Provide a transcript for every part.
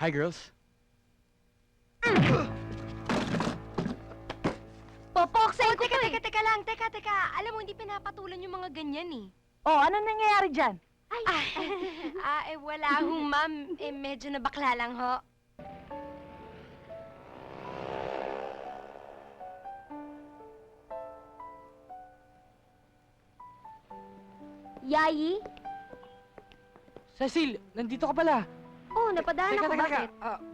Hi, girls. Popoksay ko to eh. Teka lang, teka. Alam mo, hindi pinapatulan yung mga ganyan eh. Oh, ano nangyayari dyan? Wala hong ma'am. Medyo nabakla lang ho. Yayi? Cecil, nandito ka pala. Oh, napadaan ako. Bakit?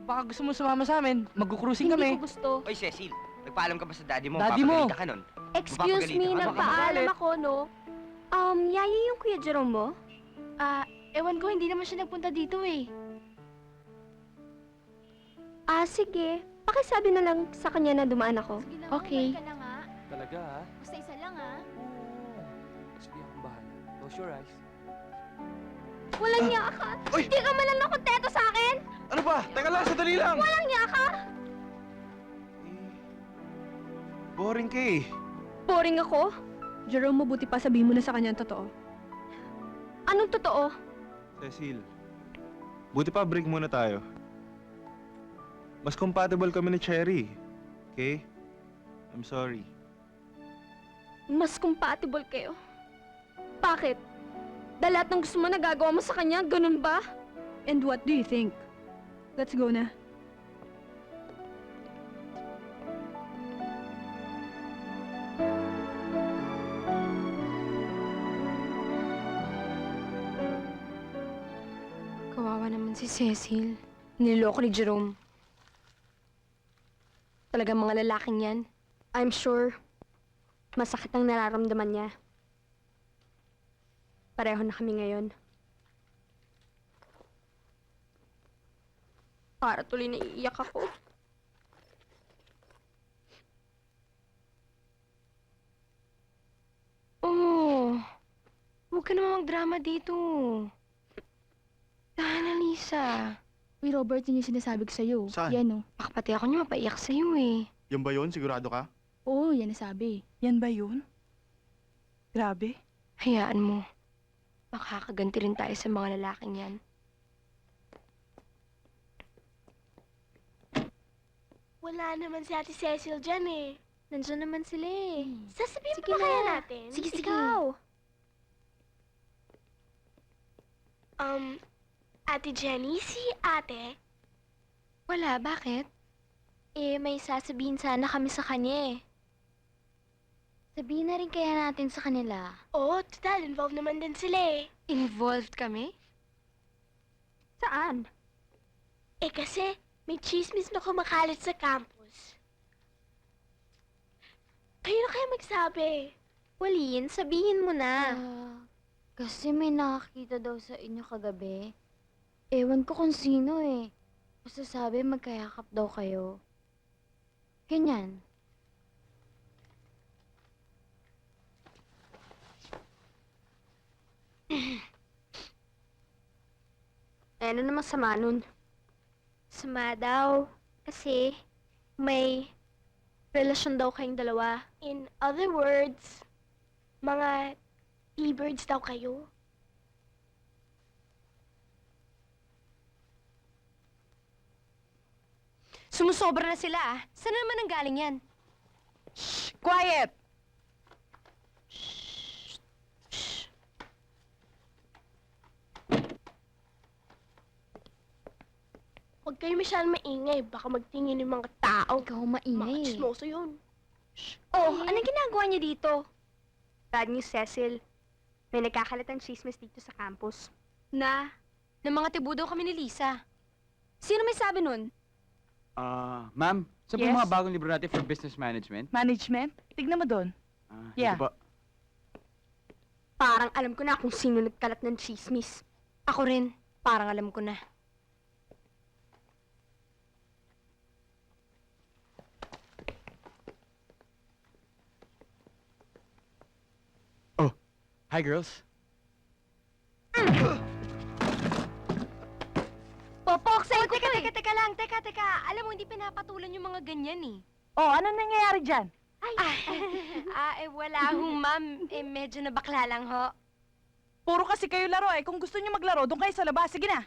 Baka gusto mo sumama sa amin. Magkukrusing Hindi kami. ko gusto. Oy, Cecil, nagpaalam ka ba sa daddy mo? Daddy mo! Papagalitan ka nun. Excuse me, Mapapagalitan ka. nagpaalam Magalit. ako, no? Yayi yung Kuya Jerome mo? Ewan ko, hindi naman siya nagpunta dito eh. Sige. Pakisabi na lang sa kanya na dumaan ako. Sige na, Okay. ka na nga. Talaga, ha? Basta isa lang ah. Oo. Sige, akong bahala. Close your eyes. Walang niya ka. Uy! Hindi ka man lang nakontento sa akin. Ano ba? Teka lang, sandali lang! Walang niya ka. Boring ka eh. Boring ako? Jerome, mabuti pa sabihin mo na sa kanya ang totoo. Anong totoo? Cecil, buti pa break muna tayo. Mas compatible kami ni Cherry. Okay? I'm sorry. Mas compatible kayo. Bakit? Dahil lahat ng gusto mo nagagawa mo sa kanya, ganun ba? And what do you think? Let's go na. Kawawa naman si Cecil. Niloloko ni Jerome. Talagang mga lalaking yan. I'm sure masakit ang nararamdaman niya. Pareho na kami ngayon. Para tuloy naiiyak ako. Oh, huwag ka naman magdrama dito. Tahan na, Lisa. Uy, Robert, yun yung sinasabi ko sa'yo. Saan? Yan, oh. Baka pati ako niya mapaiyak sa'yo eh. Yan ba yun? Sigurado ka? Oo, yan nasabi. Yan ba yun? Grabe. Hayaan mo. Makakaganti rin tayo sa mga lalaking yan. Wala naman si Ate Cecil dyan eh. Nandiyan naman sila eh. Sasabihin Sige pa ba kaya na. natin? Sige. Ikaw. Ate Jenny, si ate. Wala, bakit? May sasabihin sana kami sa kanya eh. Sabihin na rin kaya natin sa kanila. Oo, total, involved naman din sila eh. Involved kami? Saan? Kasi, may chismis na kumakalat sa campus. Kayo na kaya magsabi? Walin, sabihin mo na. Kasi may nakakita daw sa inyo kagabi. Ewan ko kung sino eh. Basta sabi magkayakap daw kayo. Ganyan. Ano namang sama nun? Sama daw. Kasi may relasyon daw kayong dalawa. In other words, mga T-birds daw kayo. Sumusobra na sila ah. Saan na naman ang galing yan? Shh! Quiet! Huwag kayo masyadong maingay. Baka magtingin yung mga tao. Ikaw Mga maingay. chismoso yun. Oh, anong ginagawa niya dito? Bad news, Cecil. May nagkakalatang chismis dito sa campus. Na mga tibudo kami ni Lisa. Sino may sabi nun? Ma'am, saan po Yes? yung mga bagong libro natin for business management? Management? Tignan mo doon. Yeah. Ito po. Parang alam ko na kung sino nagkalat ng chismis. Ako rin. Parang alam ko na. Hi, girls. Popoksay ko to eh. Teka lang, teka. Alam mo, hindi pinapatulan yung mga ganyan eh. Oh, ano nangyayari dyan? Wala hong ma'am. Medyo nabakla lang ho. Puro kasi kayo laro eh. Kung gusto niyo maglaro, doon kayo sa labas. Sige na.